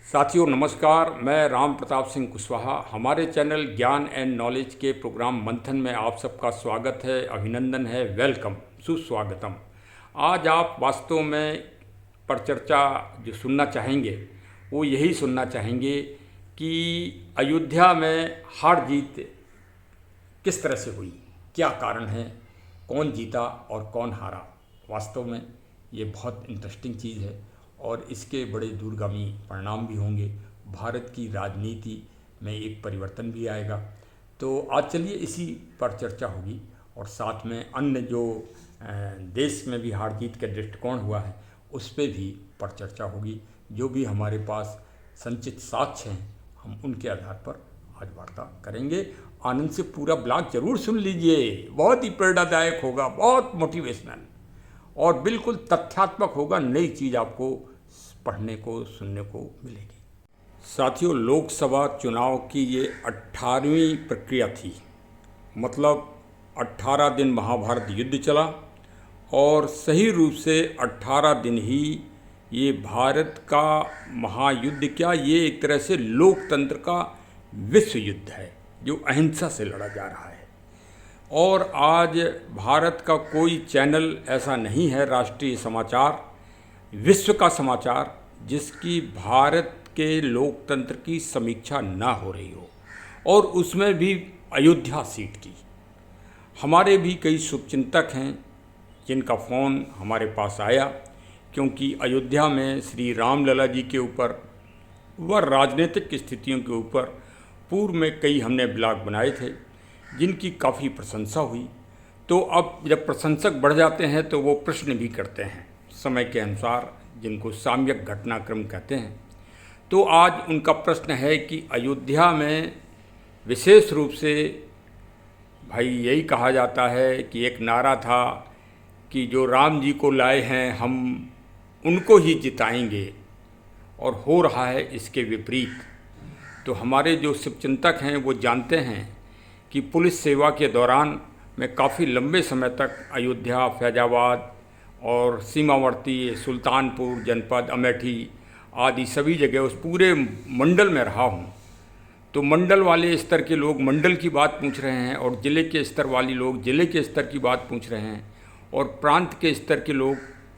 साथियों नमस्कार, मैं राम प्रताप सिंह कुशवाहा। हमारे चैनल ज्ञान एंड नॉलेज के प्रोग्राम मंथन में आप सबका स्वागत है, अभिनंदन है, वेलकम, सुस्वागतम। आज आप वास्तव में परिचर्चा जो सुनना चाहेंगे वो यही सुनना चाहेंगे कि अयोध्या में हार जीत किस तरह से हुई, क्या कारण है, कौन जीता और कौन हारा। वास्तव में ये बहुत इंटरेस्टिंग चीज़ है और इसके बड़े दूरगामी परिणाम भी होंगे। भारत की राजनीति में एक परिवर्तन भी आएगा। तो आज चलिए इसी पर चर्चा होगी और साथ में अन्य जो देश में भी हार जीत का दृष्टिकोण हुआ है उस पर भी पर चर्चा होगी। जो भी हमारे पास संचित साक्ष्य हैं हम उनके आधार पर आज वार्ता करेंगे। आनंद से पूरा ब्लॉग जरूर सुन लीजिए, बहुत ही प्रेरणादायक होगा, बहुत मोटिवेशनल और बिल्कुल तथ्यात्मक होगा। नई चीज़ आपको पढ़ने को सुनने को मिलेगी। साथियों, लोकसभा चुनाव की ये 18वीं प्रक्रिया थी। मतलब 18 दिन महाभारत युद्ध चला और सही रूप से 18 दिन ही ये भारत का महायुद्ध, क्या ये एक तरह से लोकतंत्र का विश्व युद्ध है जो अहिंसा से लड़ा जा रहा है। और आज भारत का कोई चैनल ऐसा नहीं है, राष्ट्रीय समाचार, विश्व का समाचार, जिसकी भारत के लोकतंत्र की समीक्षा ना हो रही हो, और उसमें भी अयोध्या सीट की। हमारे भी कई शुभचिंतक हैं जिनका फ़ोन हमारे पास आया, क्योंकि अयोध्या में श्री राम लला जी के ऊपर व राजनीतिक स्थितियों के ऊपर पूर्व में कई हमने ब्लॉग बनाए थे जिनकी काफ़ी प्रशंसा हुई। तो अब जब प्रशंसक बढ़ जाते हैं तो वो प्रश्न भी करते हैं समय के अनुसार, जिनको साम्यक घटनाक्रम कहते हैं। तो आज उनका प्रश्न है कि अयोध्या में विशेष रूप से भाई यही कहा जाता है कि एक नारा था कि जो राम जी को लाए हैं हम उनको ही जिताएंगे, और हो रहा है इसके विपरीत। तो हमारे जो शुभचिंतक हैं वो जानते हैं कि पुलिस सेवा के दौरान मैं काफ़ी लंबे समय तक अयोध्या, फैजाबाद और सीमावर्ती सुल्तानपुर जनपद, अमेठी आदि सभी जगह उस पूरे मंडल में रहा हूँ। तो मंडल वाले स्तर के लोग मंडल की बात पूछ रहे हैं और ज़िले के स्तर वाले लोग ज़िले के स्तर की बात पूछ रहे हैं और प्रांत के स्तर के लोग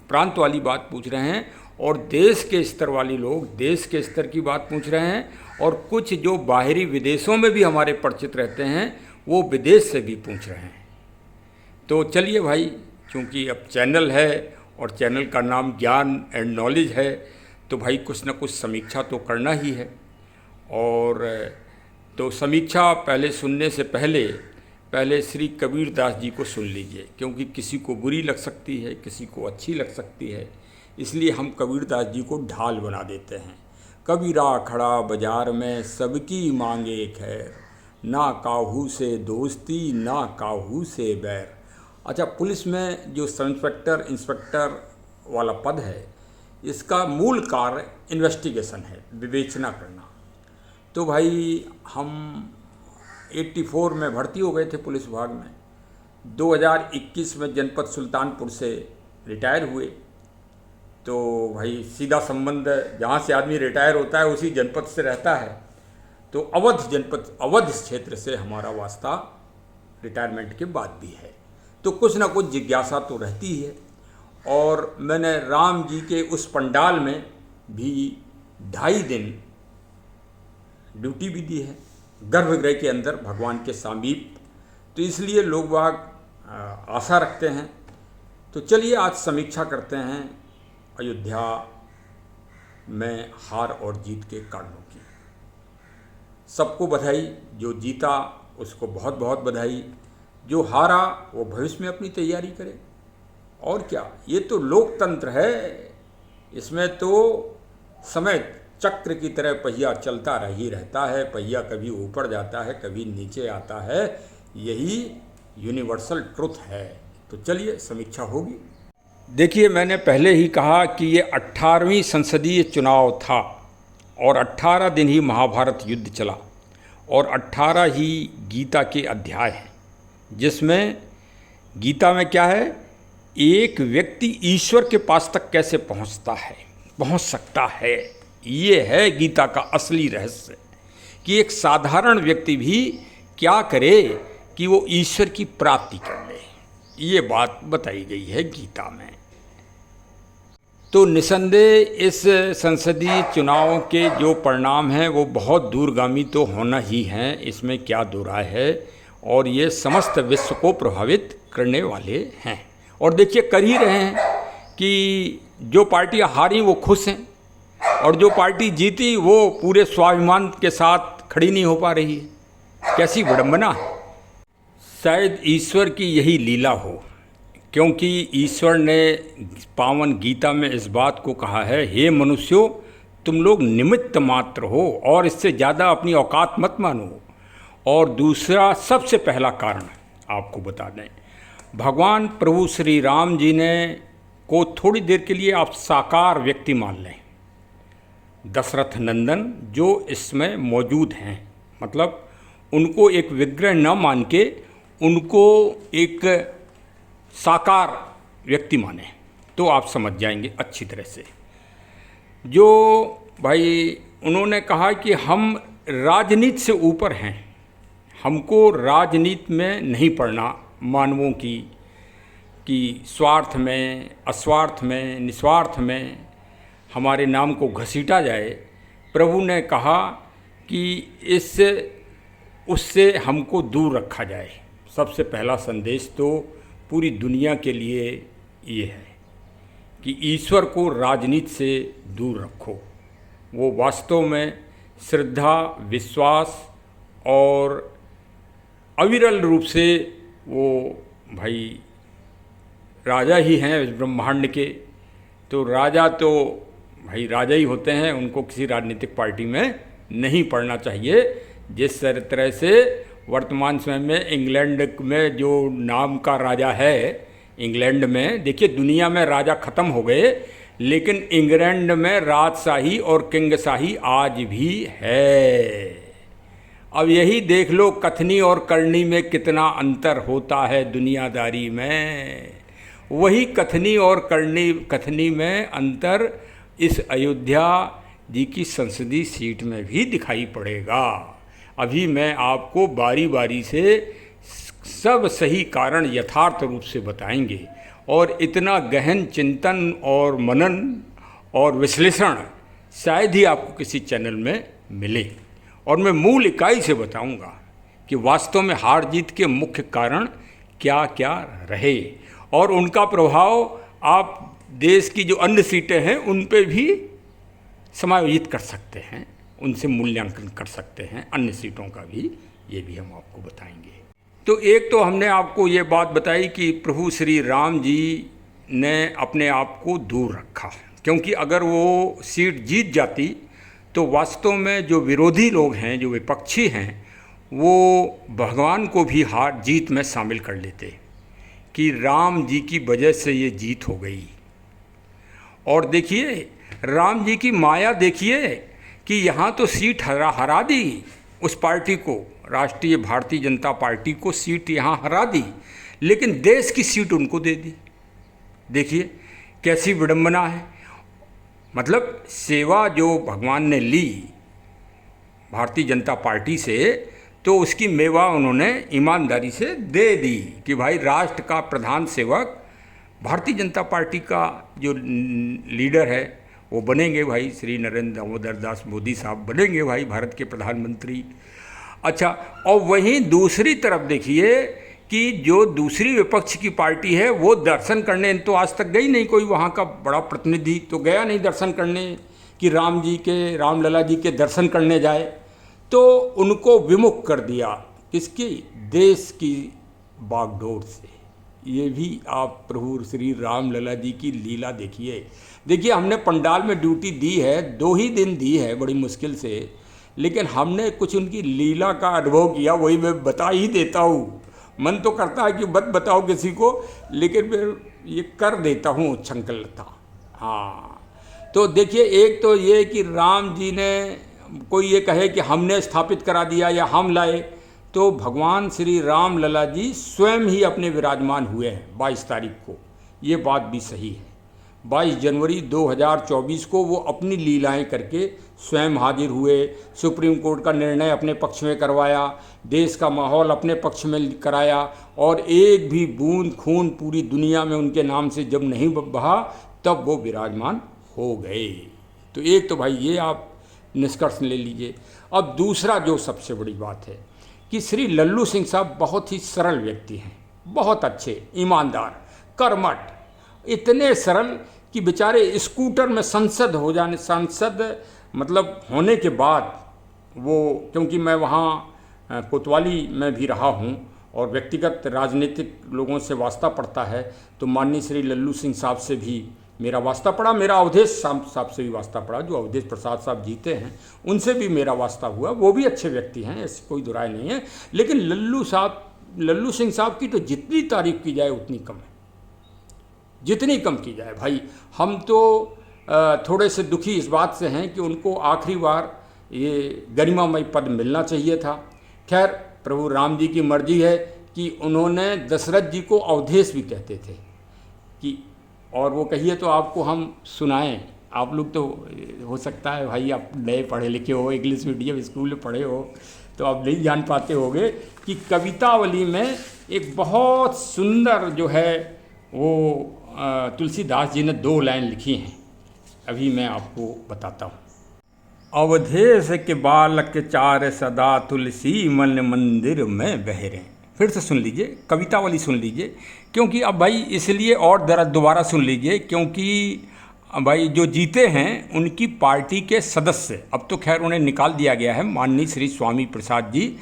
प्रांत वाली बात पूछ रहे हैं और देश के स्तर वाले लोग देश के स्तर की बात पूछ रहे हैं, और कुछ जो बाहरी विदेशों में भी हमारे परिचित रहते हैं वो विदेश से भी पूछ रहे हैं। तो चलिए भाई, क्योंकि अब चैनल है और चैनल का नाम ज्ञान एंड नॉलेज है, तो भाई कुछ ना कुछ समीक्षा तो करना ही है। और तो समीक्षा पहले सुनने से पहले श्री कबीर दास जी को सुन लीजिए, क्योंकि किसी को बुरी लग सकती है, किसी को अच्छी लग सकती है, इसलिए हम कबीर दास जी को ढाल बना देते हैं। कबीरा खड़ा बाजार में सबकी मांगे खैर, ना काहू से दोस्ती ना काहू से बैर। अच्छा, पुलिस में जो सब इंस्पेक्टर वाला पद है, इसका मूल कार्य इन्वेस्टिगेशन है, विवेचना करना। तो भाई हम 84 में भर्ती हो गए थे पुलिस विभाग में। 2021 में जनपद सुल्तानपुर से रिटायर हुए। तो भाई सीधा संबंध जहाँ से आदमी रिटायर होता है उसी जनपद से रहता है। तो अवध जनपद, अवध क्षेत्र से हमारा वास्ता रिटायरमेंट के बाद भी है। तो कुछ ना कुछ जिज्ञासा तो रहती ही है। और मैंने राम जी के उस पंडाल में भी 2.5 दिन ड्यूटी भी दी है, गर्भगृह के अंदर भगवान के समीप। तो इसलिए लोग बाग आशा रखते हैं। तो चलिए आज समीक्षा करते हैं अयोध्या में हार और जीत के कारणों की। सबको बधाई, जो जीता उसको बहुत बहुत बधाई, जो हारा वो भविष्य में अपनी तैयारी करे। और क्या, ये तो लोकतंत्र है, इसमें तो समय चक्र की तरह पहिया चलता ही रहता है। पहिया कभी ऊपर जाता है, कभी नीचे आता है, यही यूनिवर्सल ट्रुथ है। तो चलिए समीक्षा होगी। देखिए, मैंने पहले ही कहा कि ये 18वीं संसदीय चुनाव था और 18 दिन ही महाभारत युद्ध चला और 18 ही गीता के अध्याय हैं, जिसमें गीता में क्या है, एक व्यक्ति ईश्वर के पास तक कैसे पहुंच सकता है, ये है गीता का असली रहस्य कि एक साधारण व्यक्ति भी क्या करे कि वो ईश्वर की प्राप्ति कर ले। ये बात बताई गई है गीता में। तो निसंदेह इस संसदीय चुनाव के जो परिणाम हैं वो बहुत दूरगामी तो होना ही हैं, इसमें क्या दो राय है, और ये समस्त विश्व को प्रभावित करने वाले हैं। और देखिए कर ही रहे हैं कि जो पार्टियां हारी वो खुश हैं और जो पार्टी जीती वो पूरे स्वाभिमान के साथ खड़ी नहीं हो पा रही है। कैसी विडंबना है। शायद ईश्वर की यही लीला हो, क्योंकि ईश्वर ने पावन गीता में इस बात को कहा है, हे मनुष्यों तुम लोग निमित्त मात्र हो और इससे ज़्यादा अपनी औकात मत मानो। और दूसरा सबसे पहला कारण आपको बता दें, भगवान प्रभु श्री राम जी ने को थोड़ी देर के लिए आप साकार व्यक्ति मान लें, दशरथ नंदन जो इसमें मौजूद हैं, मतलब उनको एक विग्रह न मान के उनको एक साकार व्यक्ति माने तो आप समझ जाएंगे अच्छी तरह से। जो भाई उन्होंने कहा कि हम राजनीति से ऊपर हैं, हमको राजनीति में नहीं पड़ना मानवों की कि स्वार्थ में, अस्वार्थ में, निस्वार्थ में हमारे नाम को घसीटा जाए। प्रभु ने कहा कि उससे हमको दूर रखा जाए। सबसे पहला संदेश तो पूरी दुनिया के लिए ये है कि ईश्वर को राजनीति से दूर रखो। वो वास्तव में श्रद्धा, विश्वास और अविरल रूप से वो भाई राजा ही हैं इस ब्रह्मांड के। तो राजा तो भाई राजा ही होते हैं, उनको किसी राजनीतिक पार्टी में नहीं पड़ना चाहिए। जिस तरह से वर्तमान समय में इंग्लैंड में जो नाम का राजा है, इंग्लैंड में देखिए दुनिया में राजा ख़त्म हो गए, लेकिन इंग्लैंड में राजशाही और किंगशाही आज भी है। अब यही देख लो कथनी और करनी में कितना अंतर होता है दुनियादारी में। वही कथनी और कथनी में अंतर इस अयोध्या जी की संसदीय सीट में भी दिखाई पड़ेगा। अभी मैं आपको बारी बारी से सब सही कारण यथार्थ रूप से बताएंगे और इतना गहन चिंतन और मनन और विश्लेषण शायद ही आपको किसी चैनल में मिले। और मैं मूल इकाई से बताऊंगा कि वास्तव में हार जीत के मुख्य कारण क्या क्या रहे और उनका प्रभाव आप देश की जो अन्य सीटें हैं उन पे भी समायोजित कर सकते हैं, उनसे मूल्यांकन कर सकते हैं, अन्य सीटों का भी, ये भी हम आपको बताएंगे। तो एक तो हमने आपको ये बात बताई कि प्रभु श्री राम जी ने अपने आप को दूर रखा, क्योंकि अगर वो सीट जीत जाती तो वास्तव में जो विरोधी लोग हैं, जो विपक्षी हैं, वो भगवान को भी हार जीत में शामिल कर लेते कि राम जी की वजह से ये जीत हो गई। और देखिए राम जी की माया देखिए कि यहाँ तो सीट हरा दी उस पार्टी को, राष्ट्रीय भारतीय जनता पार्टी को सीट यहाँ हरा दी, लेकिन देश की सीट उनको दे दी। देखिए कैसी विडंबना है। मतलब सेवा जो भगवान ने ली भारतीय जनता पार्टी से, तो उसकी मेवा उन्होंने ईमानदारी से दे दी कि भाई राष्ट्र का प्रधान सेवक भारतीय जनता पार्टी का जो लीडर है वो बनेंगे भाई श्री नरेंद्र दामोदर दास मोदी साहब बनेंगे भाई भारत के प्रधानमंत्री। अच्छा, और वहीं दूसरी तरफ देखिए कि जो दूसरी विपक्ष की पार्टी है वो दर्शन करने तो आज तक गई नहीं, कोई वहाँ का बड़ा प्रतिनिधि तो गया नहीं दर्शन करने कि रामलला जी के दर्शन करने जाए, तो उनको विमुख कर दिया। किसकी? देश की बागडोर से। ये भी आप प्रभु श्री रामलला जी की लीला देखिए। देखिए हमने पंडाल में ड्यूटी दी है, 2 ही दिन दी है बड़ी मुश्किल से, लेकिन हमने कुछ उनकी लीला का अनुभव किया, वही मैं बता ही देता हूँ। मन तो करता है कि मत बताओ किसी को, लेकिन मैं ये कर देता हूँ संकल्पता। हाँ, तो देखिए एक तो ये कि राम जी ने, कोई ये कहे कि हमने स्थापित करा दिया या हम लाए, तो भगवान श्री राम लला जी स्वयं ही अपने विराजमान हुए हैं 22 तारीख को, ये बात भी सही है। 22 जनवरी 2024 को वो अपनी लीलाएं करके स्वयं हाजिर हुए, सुप्रीम कोर्ट का निर्णय अपने पक्ष में करवाया, देश का माहौल अपने पक्ष में कराया, और एक भी बूंद खून पूरी दुनिया में उनके नाम से जब नहीं बहा तब वो विराजमान हो गए। तो एक तो भाई ये आप निष्कर्ष ले लीजिए। अब दूसरा जो सबसे बड़ी बात है कि श्री लल्लू सिंह साहब बहुत ही सरल व्यक्ति हैं, बहुत अच्छे, ईमानदार, कर्मठ, इतने सरल कि बेचारे स्कूटर में सांसद मतलब होने के बाद वो, क्योंकि मैं वहाँ कोतवाली में भी रहा हूँ और व्यक्तिगत राजनीतिक लोगों से वास्ता पड़ता है, तो माननीय श्री लल्लू सिंह साहब से भी मेरा वास्ता पड़ा, मेरा अवधेश साहब से भी वास्ता पड़ा, जो अवधेश प्रसाद साहब जीते हैं उनसे भी मेरा वास्ता हुआ। वो भी अच्छे व्यक्ति हैं, ऐसी कोई दुराय नहीं है। लेकिन लल्लू सिंह साहब की तो जितनी तारीफ की जाए उतनी कम है, जितनी कम की जाए। भाई हम तो थोड़े से दुखी इस बात से हैं कि उनको आखिरी बार ये गरिमामय पद मिलना चाहिए था। खैर, प्रभु राम जी की मर्जी है कि उन्होंने दशरथ जी को अवधेश भी कहते थे कि, और वो कहिए तो आपको हम सुनाएं। आप लोग तो हो सकता है भाई आप नए पढ़े लिखे हो, इंग्लिश मीडियम स्कूल में पढ़े हो, तो आप नहीं जान पाते होंगे कि कवितावली में एक बहुत सुंदर जो है वो तुलसीदास जी ने 2 लाइन लिखी हैं, अभी मैं आपको बताता हूँ। अवधेश के बालक चार सदा तुलसी मन मंदिर में बहरे। फिर से सुन लीजिए, कविता वाली सुन लीजिए, क्योंकि अब भाई इसलिए और ज़रा दोबारा सुन लीजिए, क्योंकि भाई जो जीते हैं उनकी पार्टी के सदस्य, अब तो खैर उन्हें निकाल दिया गया है, माननीय श्री स्वामी प्रसाद जी,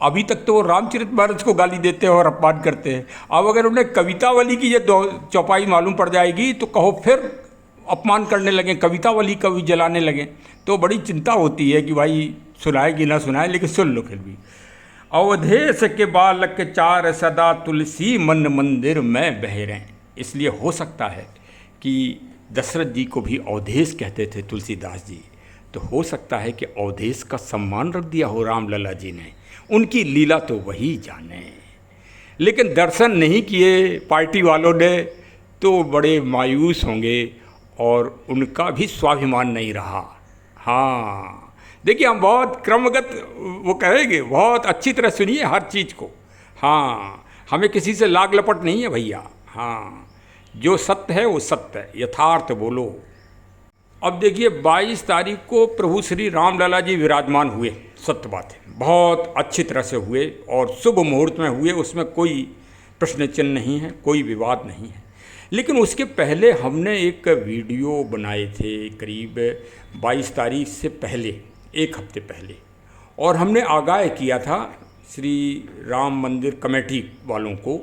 अभी तक तो वो रामचरितमानस को गाली देते हैं और अपमान करते हैं। अब अगर उन्हें कवितावली की ये चौपाई मालूम पड़ जाएगी तो कहो फिर अपमान करने लगें, कवितावली कवि जलाने लगें, तो बड़ी चिंता होती है कि भाई सुनाए कि ना सुनाए, लेकिन सुन लो फिर भी। अवधेश के बालक चार सदा तुलसी मन मंदिर में बहरें। इसलिए हो सकता है कि दशरथ जी को भी अवधेश कहते थे तुलसीदास जी, तो हो सकता है कि अवधेश का सम्मान रख दिया हो रामलला जी ने, उनकी लीला तो वही जाने। लेकिन दर्शन नहीं किए पार्टी वालों ने तो बड़े मायूस होंगे और उनका भी स्वाभिमान नहीं रहा। हाँ, देखिए हम बहुत क्रमगत वो कहेंगे, बहुत अच्छी तरह सुनिए हर चीज़ को। हाँ, हमें किसी से लाग लपट नहीं है भैया। हाँ, जो सत्य है वो सत्य है, यथार्थ बोलो। अब देखिए 22 तारीख को प्रभु श्री रामलला जी विराजमान हुए, सत्य बात है, बहुत अच्छी तरह से हुए और शुभ मुहूर्त में हुए, उसमें कोई प्रश्न चिन्ह नहीं है, कोई विवाद नहीं है। लेकिन उसके पहले हमने एक वीडियो बनाए थे करीब 22 तारीख से पहले, एक हफ्ते पहले, और हमने आगाह किया था श्री राम मंदिर कमेटी वालों को,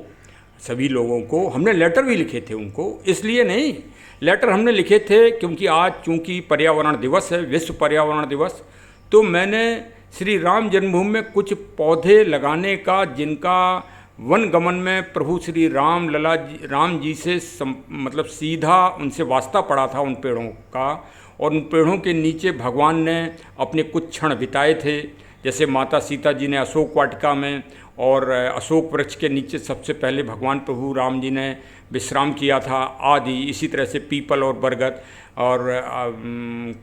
सभी लोगों को। हमने लेटर भी लिखे थे उनको, इसलिए नहीं, लेटर हमने लिखे थे क्योंकि आज चूँकि पर्यावरण दिवस है, विश्व पर्यावरण दिवस, तो मैंने श्री राम जन्मभूमि में कुछ पौधे लगाने का, जिनका वन गमन में प्रभु श्री राम जी से मतलब सीधा उनसे वास्ता पड़ा था उन पेड़ों का, और उन पेड़ों के नीचे भगवान ने अपने कुछ क्षण बिताए थे। जैसे माता सीता जी ने अशोक वाटिका में और अशोक वृक्ष के नीचे सबसे पहले भगवान प्रभु राम जी ने विश्राम किया था आदि। इसी तरह से पीपल और बरगद और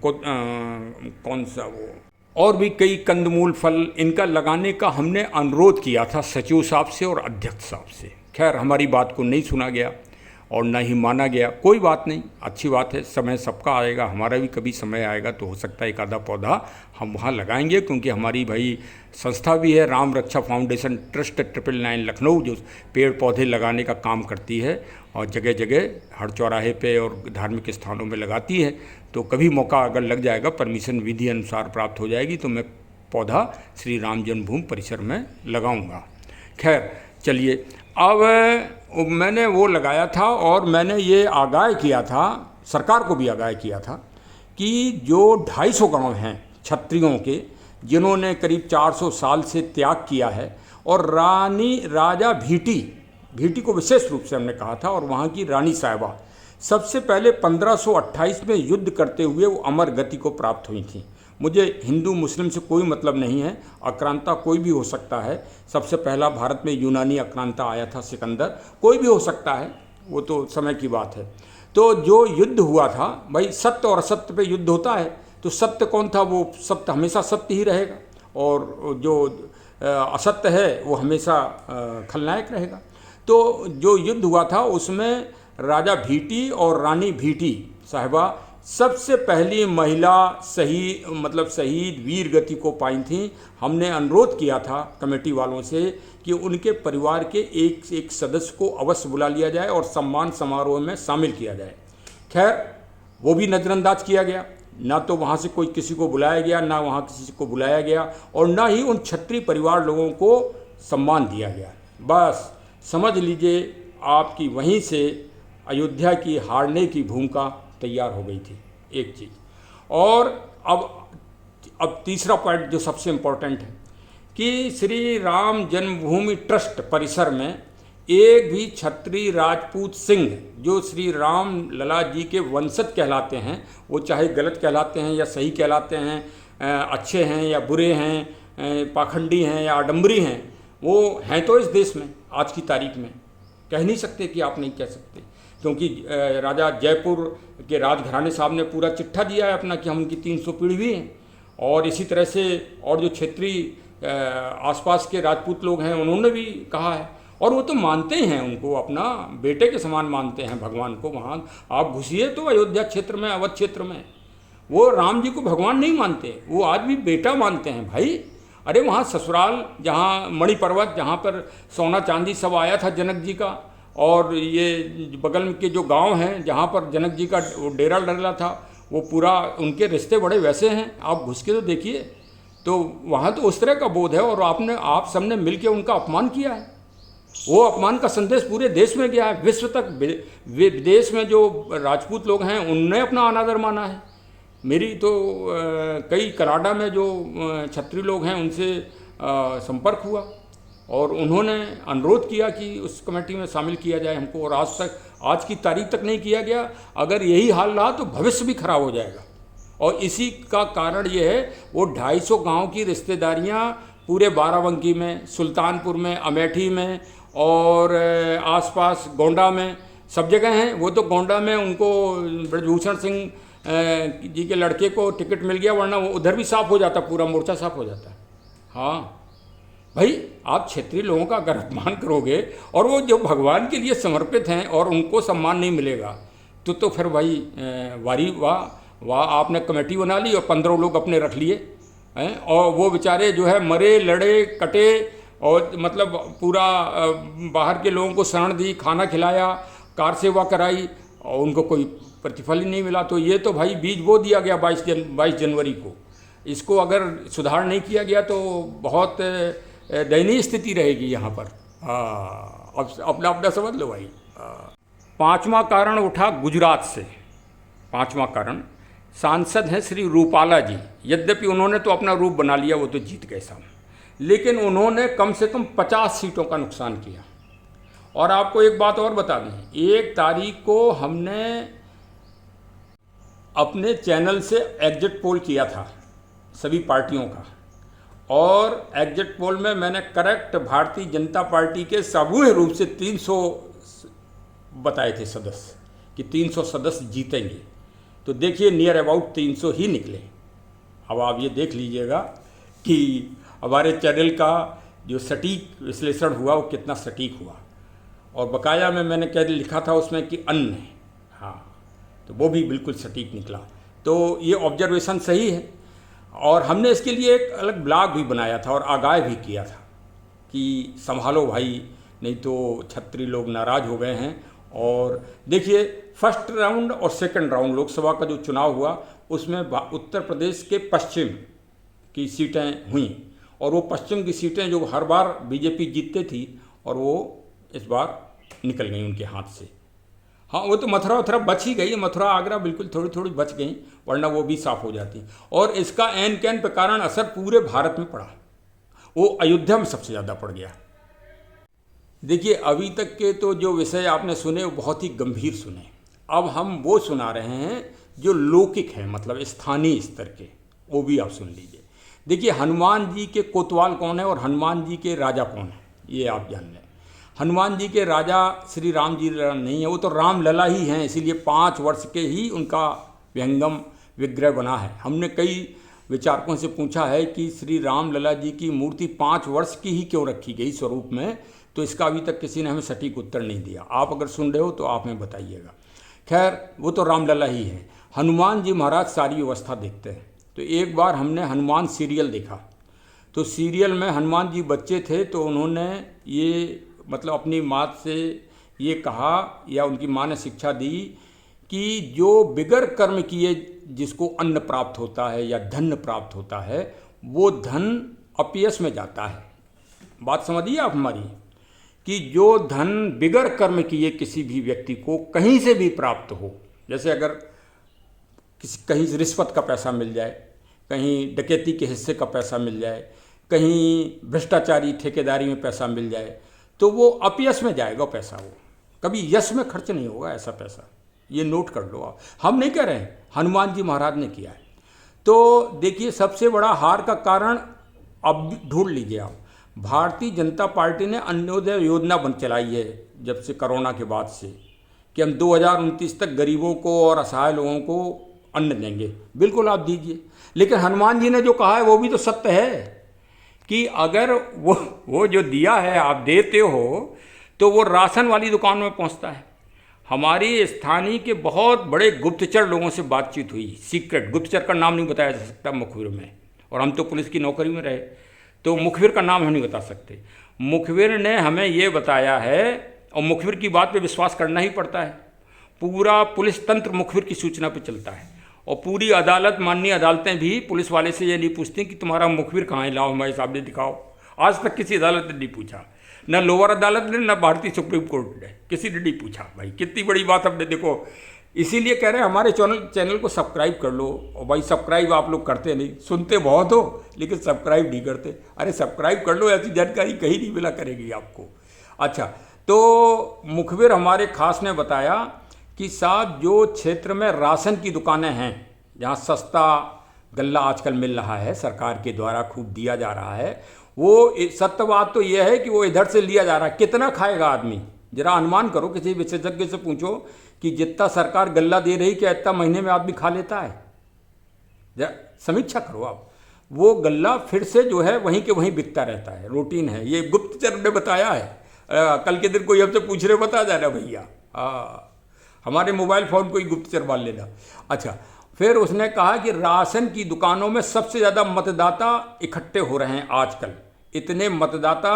कौन सा वो और भी कई कंदमूल फल, इनका लगाने का हमने अनुरोध किया था सचिव साहब से और अध्यक्ष साहब से। खैर हमारी बात को नहीं सुना गया और न ही माना गया। कोई बात नहीं, अच्छी बात है, समय सबका आएगा, हमारा भी कभी समय आएगा तो हो सकता है एक आधा पौधा हम वहाँ लगाएंगे, क्योंकि हमारी भाई संस्था भी है राम रक्षा फाउंडेशन ट्रस्ट 999 लखनऊ, जो पेड़ पौधे लगाने का काम करती है और जगह जगह हर चौराहे पे और धार्मिक स्थानों में लगाती है। तो कभी मौका अगर लग जाएगा, परमिशन विधि अनुसार प्राप्त हो जाएगी, तो मैं पौधा श्री राम जन्मभूमि परिसर में लगाऊंगा। खैर चलिए, अब मैंने वो लगाया था और मैंने ये आगाह किया था, सरकार को भी आगाह किया था कि जो 250 गांव हैं क्षत्रियों के, जिन्होंने करीब 400 साल से त्याग किया है, और राजा भीटी को विशेष रूप से हमने कहा था, और वहाँ की रानी साहिबा सबसे पहले 1528 में युद्ध करते हुए वो अमर गति को प्राप्त हुई थी। मुझे हिंदू मुस्लिम से कोई मतलब नहीं है, आक्रांता कोई भी हो सकता है। सबसे पहला भारत में यूनानी आक्रांता आया था सिकंदर, कोई भी हो सकता है, वो तो समय की बात है। तो जो युद्ध हुआ था भाई, सत्य और असत्य पे युद्ध होता है, तो सत्य कौन था? वो सत्य हमेशा सत्य ही रहेगा, और जो असत्य है वो हमेशा खलनायक रहेगा। तो जो युद्ध हुआ था उसमें राजा भीटी और रानी भीटी साहिबा सबसे पहली महिला शहीद वीर गति को पाई थी। हमने अनुरोध किया था कमेटी वालों से कि उनके परिवार के एक एक सदस्य को अवश्य बुला लिया जाए और सम्मान समारोह में शामिल किया जाए। खैर वो भी नज़रअंदाज किया गया, ना तो वहाँ से कोई किसी को बुलाया गया, ना वहाँ किसी को बुलाया गया, और ना ही उन क्षत्रिय परिवार लोगों को सम्मान दिया गया। बस समझ लीजिए आपकी वहीं से अयोध्या की हारने की भूमिका तैयार हो गई थी, एक चीज़। और अब तीसरा पॉइंट जो सबसे इम्पोर्टेंट है कि श्री राम जन्मभूमि ट्रस्ट परिसर में एक भी क्षत्रिय राजपूत सिंह जो श्री राम लला जी के वंशज कहलाते हैं, वो चाहे गलत कहलाते हैं या सही कहलाते हैं, अच्छे हैं या बुरे हैं, पाखंडी हैं या आडम्बरी हैं, वो हैं तो इस देश में आज की तारीख में। कह नहीं सकते कि आप नहीं कह सकते, क्योंकि राजा जयपुर के राजघराने साहब ने पूरा चिट्ठा दिया है अपना कि हम उनकी 300 पीढ़ी भी हैं। और इसी तरह से और जो क्षेत्रीय आसपास के राजपूत लोग हैं उन्होंने भी कहा है, और वो तो मानते हैं, उनको अपना बेटे के समान मानते हैं भगवान को। वहाँ आप घुसिए तो अयोध्या क्षेत्र में, अवध क्षेत्र में, वो राम जी को भगवान नहीं मानते, वो आज भी बेटा मानते हैं भाई। अरे वहाँ ससुराल, जहाँ मणि पर्वत, जहाँ पर सोना चांदी सब आया था जनक जी का, और ये बगल के जो गांव हैं जहाँ पर जनक जी का डेरा डला था, वो पूरा उनके रिश्ते बड़े वैसे हैं। आप घुस के तो देखिए, तो वहाँ तो उस तरह का बोध है, और आप सबने मिल के उनका अपमान किया है। वो अपमान का संदेश पूरे देश में गया है, विश्व तक। विदेश में जो राजपूत लोग हैं उनने अपना अनादर माना है। मेरी तो कई कनाडा में जो क्षत्रिय लोग हैं उनसे संपर्क हुआ, और उन्होंने अनुरोध किया कि उस कमेटी में शामिल किया जाए हमको, और आज की तारीख तक नहीं किया गया। अगर यही हाल रहा तो भविष्य भी खराब हो जाएगा। और इसी का कारण ये है, वो 250 गांव की रिश्तेदारियां पूरे बाराबंकी में, सुल्तानपुर में, अमेठी में, और आसपास गोंडा में, सब जगह हैं। वो तो गोंडा में उनको ब्रजभूषण सिंह जी के लड़के को टिकट मिल गया, वरना वो उधर भी साफ हो जाता, पूरा मोर्चा साफ हो जाता। हाँ भाई, आप क्षेत्रीय लोगों का अगर अपमान करोगे और वो जो भगवान के लिए समर्पित हैं और उनको सम्मान नहीं मिलेगा, तो फिर भाई वारी वाह, आपने कमेटी बना ली और 15 लोग अपने रख लिए हैं, और वो बेचारे जो है मरे लड़े कटे, और मतलब पूरा बाहर के लोगों को शरण दी, खाना खिलाया, कार सेवा कराई, और उनको कोई प्रतिफल ही नहीं मिला। तो ये तो भाई बीज बो दिया गया 22 जनवरी को। इसको अगर सुधार नहीं किया गया तो बहुत दयनीय स्थिति रहेगी यहाँ पर। अब अपना समझ लो भाई। पांचवा कारण उठा गुजरात से। पांचवा कारण, सांसद हैं श्री रूपाला जी। यद्यपि उन्होंने तो अपना रूप बना लिया, वो तो जीत गए साहब, लेकिन उन्होंने कम से कम 50 सीटों का नुकसान किया। और आपको एक बात और बता दें, 1 तारीख को हमने अपने चैनल से एग्जिट पोल किया था सभी पार्टियों का, और एग्जिट पोल में मैंने करेक्ट भारतीय जनता पार्टी के सामूहिक रूप से 300 बताए थे सदस्य, कि 300 सदस्य जीतेंगे। तो देखिए नियर अबाउट 300 ही निकले। अब आप ये देख लीजिएगा कि हमारे चैनल का जो सटीक विश्लेषण हुआ वो कितना सटीक हुआ। और बकाया में मैंने कह लिखा था उसमें कि अन्न है, हाँ, तो वो भी बिल्कुल सटीक निकला। तो ये ऑब्जर्वेशन सही है। और हमने इसके लिए एक अलग ब्लॉग भी बनाया था और आगाह भी किया था कि संभालो भाई, नहीं तो क्षत्रिय लोग नाराज़ हो गए हैं। और देखिए, फर्स्ट राउंड और सेकंड राउंड लोकसभा का जो चुनाव हुआ उसमें उत्तर प्रदेश के पश्चिम की सीटें हुई, और वो पश्चिम की सीटें जो हर बार बीजेपी जीतती थी, और वो इस बार निकल गई उनके हाथ से। हाँ, वो तो मथुरा वथुरा बच ही गई, मथुरा आगरा बिल्कुल थोड़ी थोड़ी बच गई, वरना वो भी साफ हो जाती। और इसका एन कैन पे कारण असर पूरे भारत में पड़ा, वो अयोध्या में सबसे ज़्यादा पड़ गया। देखिए, अभी तक के तो जो विषय आपने सुने वो बहुत ही गंभीर सुने। अब हम वो सुना रहे हैं जो लौकिक हैं, मतलब स्थानीय स्तर के, वो भी आप सुन लीजिए। देखिए, हनुमान जी के कोतवाल कौन है और हनुमान जी के राजा कौन है, ये आप जान लें। हनुमान जी के राजा श्री राम जी नहीं है, वो तो राम लला ही हैं, इसीलिए 5 वर्ष के ही उनका विहंगम विग्रह बना है। हमने कई विचारकों से पूछा है कि श्री राम लला जी की मूर्ति 5 वर्ष की ही क्यों रखी गई स्वरूप में, तो इसका अभी तक किसी ने हमें सटीक उत्तर नहीं दिया। आप अगर सुन रहे हो तो आप हमें बताइएगा। खैर, वो तो रामलला ही है। हनुमान जी महाराज सारी व्यवस्था देखते हैं। तो एक बार हमने हनुमान सीरियल देखा, तो सीरियल में हनुमान जी बच्चे थे, तो उन्होंने ये मतलब अपनी माँ से ये कहा या उनकी माँ ने शिक्षा दी कि जो बिगर कर्म किए जिसको अन्न प्राप्त होता है या धन प्राप्त होता है, वो धन अपयश में जाता है। बात समझिए आप हमारी, कि जो धन बिगर कर्म किए किसी भी व्यक्ति को कहीं से भी प्राप्त हो, जैसे अगर कहीं से रिश्वत का पैसा मिल जाए, कहीं डकैती के हिस्से का पैसा मिल जाए, कहीं भ्रष्टाचारी ठेकेदारी में पैसा मिल जाए, तो वो अपयश में जाएगा पैसा, वो कभी यश में खर्च नहीं होगा ऐसा पैसा। ये नोट कर लो आप, हम नहीं कह रहे हैं, हनुमान जी महाराज ने किया है। तो देखिए, सबसे बड़ा हार का कारण अब ढूंढ लीजिए आप, भारतीय जनता पार्टी ने अन्योदय योजना बन चलाई है जब से कोरोना के बाद से, कि हम 2029 तक गरीबों को और असहाय लोगों को अन्न देंगे। बिल्कुल आप दीजिए, लेकिन हनुमान जी ने जो कहा है वो भी तो सत्य है कि अगर वो जो दिया है आप देते हो, तो वो राशन वाली दुकान में पहुंचता है। हमारी स्थानीय के बहुत बड़े गुप्तचर लोगों से बातचीत हुई, सीक्रेट गुप्तचर का नाम नहीं बताया जा सकता मुखबिर में, और हम तो पुलिस की नौकरी में रहे, तो मुखबिर का नाम हम नहीं बता सकते। मुखबिर ने हमें ये बताया है, और मुखबिर की बात पे विश्वास करना ही पड़ता है। पूरा पुलिस तंत्र मुखबिर की सूचना पे चलता है, और पूरी अदालत, माननीय अदालतें भी पुलिस वाले से ये नहीं पूछती कि तुम्हारा मुखबिर कहाँ है, लाओ हमारे सामने दिखाओ। आज तक किसी अदालत ने नहीं पूछा, न लोअर अदालत ने, न भारतीय सुप्रीम कोर्ट ने, किसी ने नहीं पूछा। भाई कितनी बड़ी बात हमने, देखो इसीलिए कह रहे हैं हमारे चैनल को सब्सक्राइब कर लो। और भाई सब्सक्राइब आप लोग करते नहीं, सुनते बहुत हो लेकिन सब्सक्राइब नहीं करते। अरे सब्सक्राइब कर लो, ऐसी जानकारी कहीं नहीं मिला करेगी आपको। अच्छा, तो मुखबिर हमारे खास ने बताया कि साहब जो क्षेत्र में राशन की दुकानें हैं, जहाँ सस्ता गल्ला आजकल मिल रहा है, सरकार के द्वारा खूब दिया जा रहा है, वो सत्य बात तो यह है कि वो इधर से लिया जा रहा है। कितना खाएगा आदमी, जरा अनुमान करो, किसी विशेषज्ञ से पूछो कि जितना सरकार गल्ला दे रही, क्या इतना महीने में आदमी खा लेता है? जरा समीक्षा करो आप। वो गल्ला फिर से जो है वहीं के वहीं बिकता रहता है, रूटीन है। ये गुप्तचर ने बताया है। कल के दिन कोई हमसे पूछ रहे, बता जाना भैया, हमारे मोबाइल फ़ोन को ही गुप्तचर मान लेना। अच्छा, फिर उसने कहा कि राशन की दुकानों में सबसे ज़्यादा मतदाता इकट्ठे हो रहे हैं आजकल। इतने मतदाता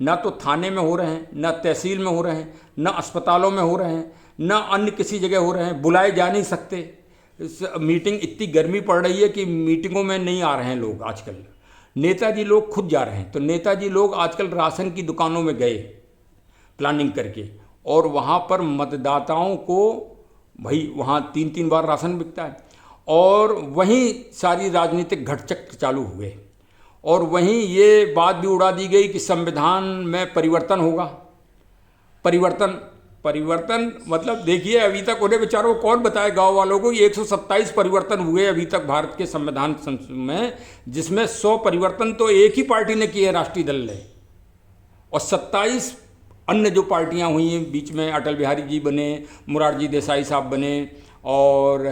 ना तो थाने में हो रहे हैं, ना तहसील में हो रहे हैं, ना अस्पतालों में हो रहे हैं, ना अन्य किसी जगह हो रहे हैं, बुलाए जा नहीं सकते। मीटिंग, इतनी गर्मी पड़ रही है कि मीटिंगों में नहीं आ रहे हैं लोग आजकल। नेताजी लोग खुद जा रहे हैं, तो नेताजी लोग आजकल राशन की दुकानों में गए प्लानिंग करके, और वहाँ पर मतदाताओं को, भाई वहाँ 3-3 बार राशन बिकता है, और वहीं सारी राजनीतिक घटचक्र चालू हुए, और वहीं ये बात भी उड़ा दी गई कि संविधान में परिवर्तन होगा। परिवर्तन मतलब देखिए, अभी तक उन्हें बेचारों को कौन बताए, गांव वालों को, ये 127 परिवर्तन हुए अभी तक भारत के संविधान में, जिसमें 100 परिवर्तन तो एक ही पार्टी ने किए, राष्ट्रीय दल ने, और 27 अन्य जो पार्टियां हुई हैं बीच में, अटल बिहारी जी बने, मोरारजी देसाई साहब बने, और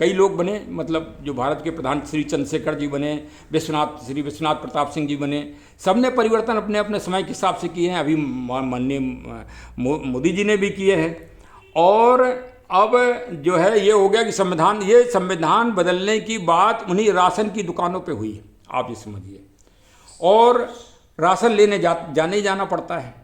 कई लोग बने, मतलब जो भारत के प्रधान श्री चंद्रशेखर जी बने, श्री विश्वनाथ प्रताप सिंह जी बने। सब ने परिवर्तन अपने अपने समय के हिसाब से किए हैं। अभी माननीय मोदी जी ने भी किए हैं। और अब जो है ये हो गया कि संविधान बदलने की बात उन्हीं राशन की दुकानों पे हुई है, आप ये समझिए। और राशन लेने जाना पड़ता है,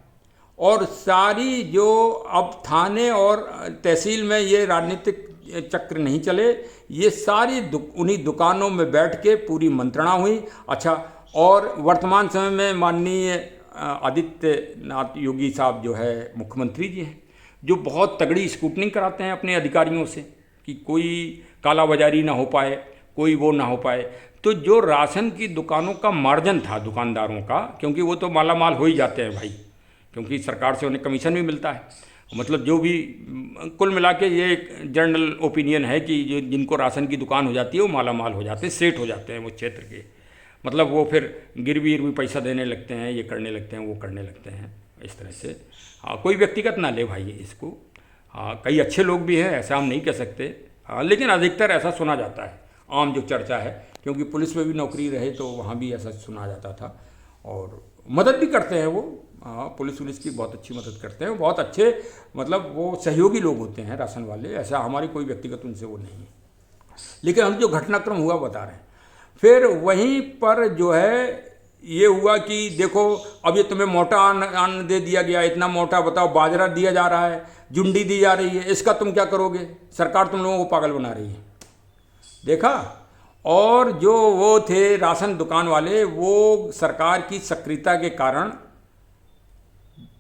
और सारी जो अब थाने और तहसील में ये राजनीतिक चक्र नहीं चले, ये सारी उन्हीं दुकानों में बैठ के पूरी मंत्रणा हुई। अच्छा, और वर्तमान समय में माननीय आदित्यनाथ योगी साहब जो है मुख्यमंत्री जी हैं, जो बहुत तगड़ी स्क्रूटनिंग कराते हैं अपने अधिकारियों से कि कोई कालाबाजारी ना हो पाए, कोई वो ना हो पाए। तो जो राशन की दुकानों का मार्जिन था दुकानदारों का, क्योंकि वो तो माला माल हो ही जाते हैं भाई, क्योंकि सरकार से उन्हें कमीशन भी मिलता है, मतलब जो भी कुल मिला के ये एक जनरल ओपिनियन है कि जो जिनको राशन की दुकान हो जाती है वो माला माल हो जाते हैं, सेठ हो जाते हैं वो क्षेत्र के। मतलब वो फिर गिरवी पैसा देने लगते हैं, ये करने लगते हैं, वो करने लगते हैं, इस तरह से। हाँ, कोई व्यक्तिगत ना ले भाई इसको। हाँ, कई अच्छे लोग भी हैं, ऐसा हम नहीं कह सकते। हाँ, लेकिन अधिकतर ऐसा सुना जाता है, आम जो चर्चा है, क्योंकि पुलिस में भी नौकरी रहे तो वहाँ भी ऐसा सुना जाता था। और मदद भी करते हैं वो। हाँ, पुलिस की बहुत अच्छी मदद करते हैं, बहुत अच्छे, मतलब वो सहयोगी लोग होते हैं राशन वाले। ऐसा हमारी कोई व्यक्तिगत उनसे वो नहीं है। लेकिन हम जो घटनाक्रम हुआ बता रहे हैं। फिर वहीं पर जो है ये हुआ कि देखो, अब ये तुम्हें मोटा अन्न दे दिया गया, इतना मोटा, बताओ, बाजरा दिया जा रहा है, जुंडी दी जा रही है, इसका तुम क्या करोगे? सरकार तुम लोगों को पागल बना रही है। देखा। और जो वो थे राशन दुकान वाले, वो सरकार की सक्रियता के कारण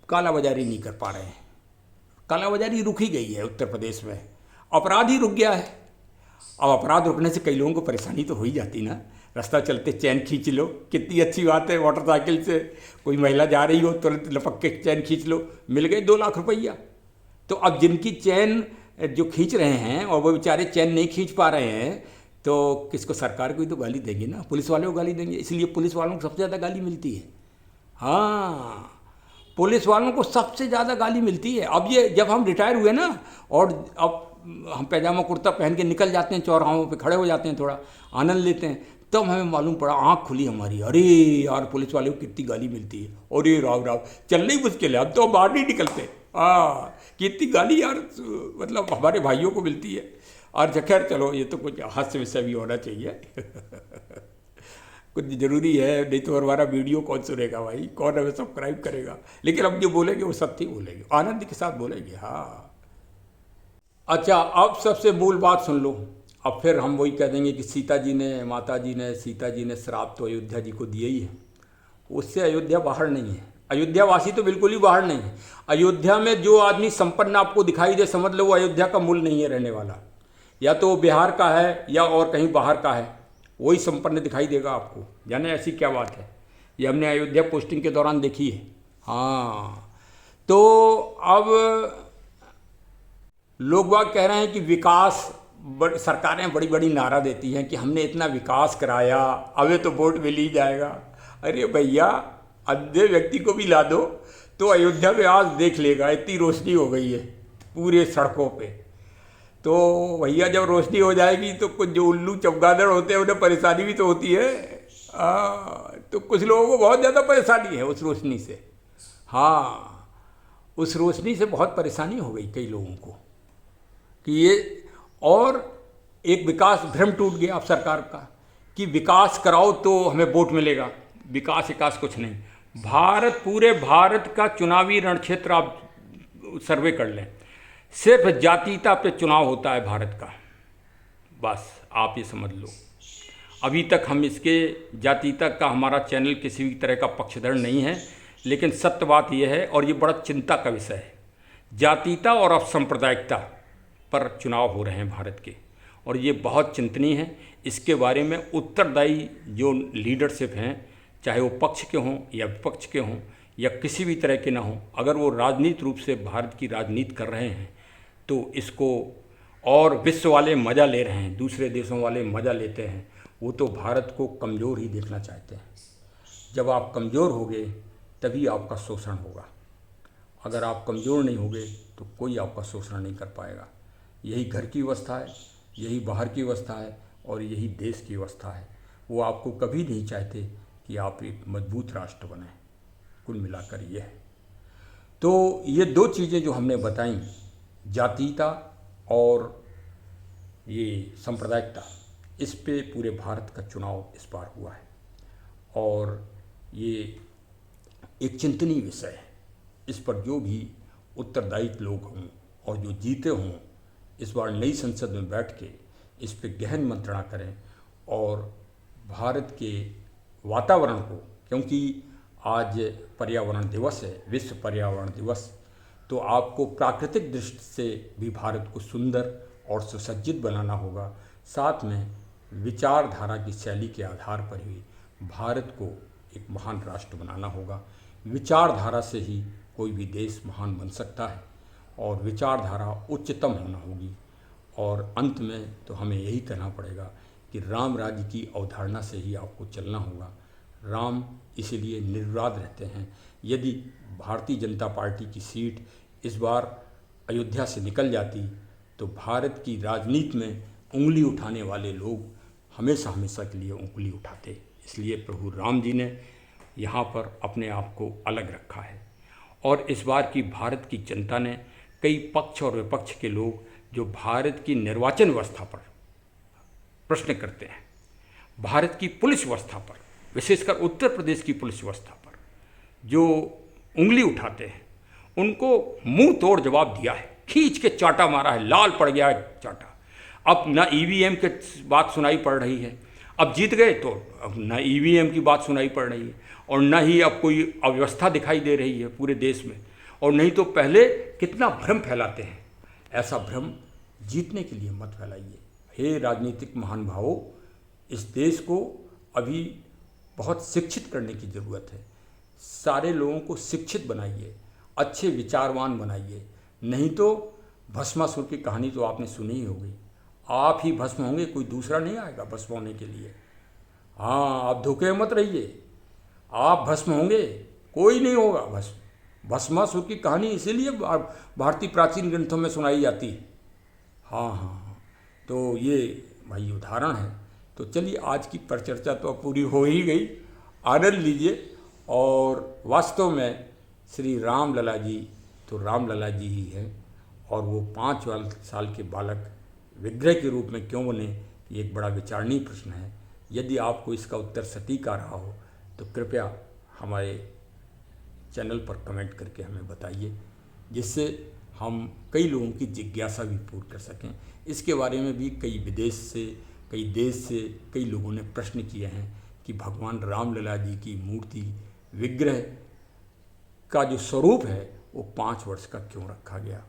कालाबाजारी नहीं कर पा रहे हैं। कालाबाजारी रुक ही गई है उत्तर प्रदेश में, अपराध ही रुक गया है। अब अपराध रुकने से कई लोगों को परेशानी तो हो ही जाती ना। रास्ता चलते चैन खींच लो, कितनी अच्छी बात है, मोटरसाइकिल से कोई महिला जा रही हो तुरंत लपक के चैन खींच लो, मिल गए 2 लाख रुपया। तो अब जिनकी चैन जो खींच रहे हैं और वो बेचारे चैन नहीं खींच पा रहे हैं, तो किसको? सरकार को ही तो गाली देंगे ना, पुलिस वाले को गाली देंगे। इसलिए पुलिस वालों को सबसे ज़्यादा गाली मिलती है। हाँ, पुलिस वालों को सबसे ज़्यादा गाली मिलती है। अब ये जब हम रिटायर हुए ना, और अब हम पैजामा कुर्ता पहन के निकल जाते हैं, चौराहों पे खड़े हो जाते हैं, थोड़ा आनंद लेते हैं, तब हमें मालूम पड़ा, आँख खुली हमारी, अरे यार पुलिस वाले को कितनी गाली मिलती है। अरे राव राव, चलना ही मुश्किल है, अब तो बाहर नहीं निकलते। हाँ, कितनी गाली यार, मतलब हमारे भाइयों को मिलती है। और खैर चलो, ये तो कुछ हास्य विषय भी होना चाहिए। कुछ ज़रूरी है, नहीं तो हमारा वीडियो कौन सुनेगा भाई, कौन हमें सब्सक्राइब करेगा। लेकिन हम जो बोलेंगे वो सत्य बोलेंगे, आनंद के साथ बोलेंगे। हाँ, अच्छा, अब सबसे मूल बात सुन लो। अब फिर हम वही कह देंगे कि सीता जी ने श्राप तो अयोध्या जी को दिया ही है। उससे अयोध्या बाहर नहीं है, अयोध्यावासी तो बिल्कुल ही बाहर नहीं है। अयोध्या में जो आदमी संपन्न आपको दिखाई दे, समझ लो वो अयोध्या का मूल नहीं है रहने वाला। या तो वो बिहार का है या और कहीं बाहर का है, वही संपन्न दिखाई देगा आपको। जाने ऐसी क्या बात है, ये हमने अयोध्या पोस्टिंग के दौरान देखी है। हाँ, तो अब लोग बाग कह रहे हैं कि विकास, सरकारें बड़ी बड़ी नारा देती हैं कि हमने इतना विकास कराया, अबे तो वोट मिल ही जाएगा। अरे भैया, अंधे व्यक्ति को भी ला दो तो अयोध्या में आज देख लेगा, इतनी रोशनी हो गई है पूरे सड़कों पे। तो भैया, जब रोशनी हो जाएगी तो कुछ जो उल्लू चमगादड़ होते हैं उन्हें परेशानी भी तो होती है। तो कुछ लोगों को बहुत ज़्यादा परेशानी है उस रोशनी से। हाँ, उस रोशनी से बहुत परेशानी हो गई कई लोगों को कि ये, और एक विकास भ्रम टूट गया अब सरकार का कि विकास कराओ तो हमें वोट मिलेगा। विकास कुछ नहीं। पूरे भारत का चुनावी रणक्षेत्र आप सर्वे कर लें, सिर्फ जातीयता पे चुनाव होता है भारत का। बस आप ये समझ लो। अभी तक हम इसके जातीयता का, हमारा चैनल किसी भी तरह का पक्षधर नहीं है, लेकिन सत्य बात यह है, और ये बड़ा चिंता का विषय है, जातीयता और असंप्रदायिकता पर चुनाव हो रहे हैं भारत के, और ये बहुत चिंतनीय है। इसके बारे में उत्तरदायी जो लीडरशिप हैं, चाहे वो पक्ष के हों या विपक्ष के हों या किसी भी तरह के ना हों, अगर वो राजनीतिक रूप से भारत की राजनीति कर रहे हैं तो इसको, और विश्व वाले मज़ा ले रहे हैं, दूसरे देशों वाले मज़ा लेते हैं, वो तो भारत को कमज़ोर ही देखना चाहते हैं। जब आप कमज़ोर होगे तभी आपका शोषण होगा। अगर आप कमज़ोर नहीं होगे तो कोई आपका शोषण नहीं कर पाएगा। यही घर की व्यवस्था है, यही बाहर की व्यवस्था है, और यही देश की व्यवस्था है। वो आपको कभी नहीं चाहते कि आप एक मजबूत राष्ट्र बने। कुल मिलाकर ये है। तो ये 2 चीज़ें जो हमने बताई, जातीयता और ये सांप्रदायिकता, इस पे पूरे भारत का चुनाव इस बार हुआ है, और ये एक चिंतनीय विषय है। इस पर जो भी उत्तरदायित्व लोग हों और जो जीते हों, इस बार नई संसद में बैठ के इस पे गहन मंत्रणा करें, और भारत के वातावरण को, क्योंकि आज पर्यावरण दिवस है, विश्व पर्यावरण दिवस, तो आपको प्राकृतिक दृष्टि से भी भारत को सुंदर और सुसज्जित बनाना होगा। साथ में विचारधारा की शैली के आधार पर ही भारत को एक महान राष्ट्र बनाना होगा। विचारधारा से ही कोई भी देश महान बन सकता है, और विचारधारा उच्चतम होना होगी। और अंत में तो हमें यही कहना पड़ेगा कि राम राज्य की अवधारणा से ही आपको चलना होगा। राम इसीलिए निर्विवाद रहते हैं। यदि भारतीय जनता पार्टी की सीट इस बार अयोध्या से निकल जाती तो भारत की राजनीति में उंगली उठाने वाले लोग हमेशा हमेशा के लिए उंगली उठाते। इसलिए प्रभु राम जी ने यहाँ पर अपने आप को अलग रखा है। और इस बार की भारत की जनता ने कई पक्ष और विपक्ष के लोग जो भारत की निर्वाचन व्यवस्था पर प्रश्न करते हैं, भारत की पुलिस व्यवस्था पर, विशेषकर उत्तर प्रदेश की पुलिस व्यवस्था पर जो उंगली उठाते हैं, उनको मुंह तोड़ जवाब दिया है, खींच के चाटा मारा है, लाल पड़ गया है चाटा। अब न ईवीएम के बात सुनाई पड़ रही है, अब जीत गए तो अब न ईवीएम की बात सुनाई पड़ रही है और न ही अब कोई अव्यवस्था दिखाई दे रही है पूरे देश में। और नहीं तो पहले कितना भ्रम फैलाते हैं, ऐसा भ्रम जीतने के लिए मत फैलाइए। हे राजनीतिक महानुभावों, इस देश को अभी बहुत शिक्षित करने की ज़रूरत है। सारे लोगों को शिक्षित बनाइए, अच्छे विचारवान बनाइए, नहीं तो भस्मासुर की कहानी तो आपने सुनी ही होगी। आप ही भस्म होंगे, कोई दूसरा नहीं आएगा भस्म होने के लिए। हाँ, आप धोखे मत रहिए, आप भस्म होंगे, कोई नहीं होगा भस्म। भस्मासुर की कहानी इसीलिए भारतीय प्राचीन ग्रंथों में सुनाई जाती है। हाँ हाँ हाँ, तो ये भाई उदाहरण है। तो चलिए, आज की परिचर्चा तो अब पूरी हो ही गई, आनंद लीजिए। और वास्तव में श्री राम लला जी तो राम लला जी ही हैं, और वो 5 साल के बालक विग्रह के रूप में क्यों बने, ये एक बड़ा विचारणीय प्रश्न है। यदि आपको इसका उत्तर सटीक आ रहा हो तो कृपया हमारे चैनल पर कमेंट करके हमें बताइए, जिससे हम कई लोगों की जिज्ञासा भी पूर्ण कर सकें। इसके बारे में भी कई विदेश से, कई देश से कई लोगों ने प्रश्न किए हैं कि भगवान रामलला जी की मूर्ति विग्रह का जो स्वरूप है वो 5 वर्ष का क्यों रखा गया।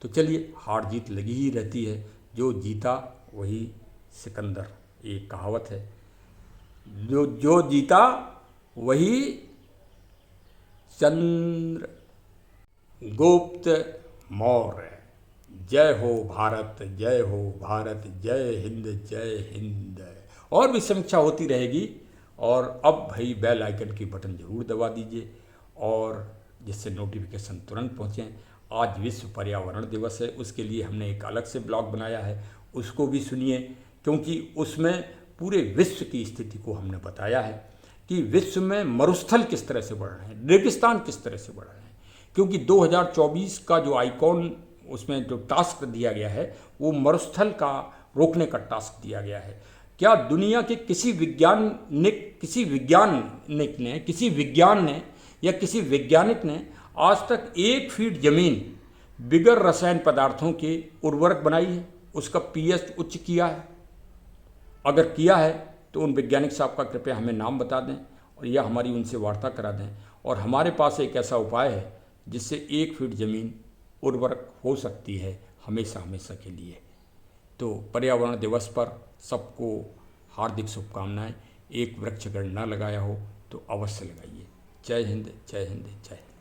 तो चलिए, हार जीत लगी ही रहती है, जो जीता वही सिकंदर, एक कहावत है। जो जीता वही चंद्रगुप्त मौर्य। जय हो भारत, जय हो भारत, जय हिंद, जय हिंद। और भी समीक्षा होती रहेगी। और अब भाई बेल आइकन की बटन ज़रूर दबा दीजिए, और जिससे नोटिफिकेशन तुरंत पहुँचें। आज विश्व पर्यावरण दिवस है, उसके लिए हमने एक अलग से ब्लॉग बनाया है, उसको भी सुनिए, क्योंकि उसमें पूरे विश्व की स्थिति को हमने बताया है कि विश्व में मरुस्थल किस तरह से बढ़ रहे हैं, रेगिस्तान किस तरह से बढ़ रहे हैं। क्योंकि 2024 का जो आइकॉन, उसमें जो टास्क दिया गया है वो मरुस्थल का रोकने का टास्क दिया गया है। क्या दुनिया के किसी विज्ञान ने या किसी वैज्ञानिक ने आज तक 1 फीट जमीन बिगर रसायन पदार्थों के उर्वरक बनाई है, उसका पीएच उच्च किया है? अगर किया है तो उन वैज्ञानिक साहब का कृपया हमें नाम बता दें, और या हमारी उनसे वार्ता करा दें। और हमारे पास एक ऐसा उपाय है जिससे 1 फीट ज़मीन उर्वरक हो सकती है हमेशा हमेशा के लिए। तो पर्यावरण दिवस पर सबको हार्दिक शुभकामनाएं। एक वृक्ष अगर न लगाया हो तो अवश्य लगाइए। जय हिंद, जय हिंद, जय हिंद।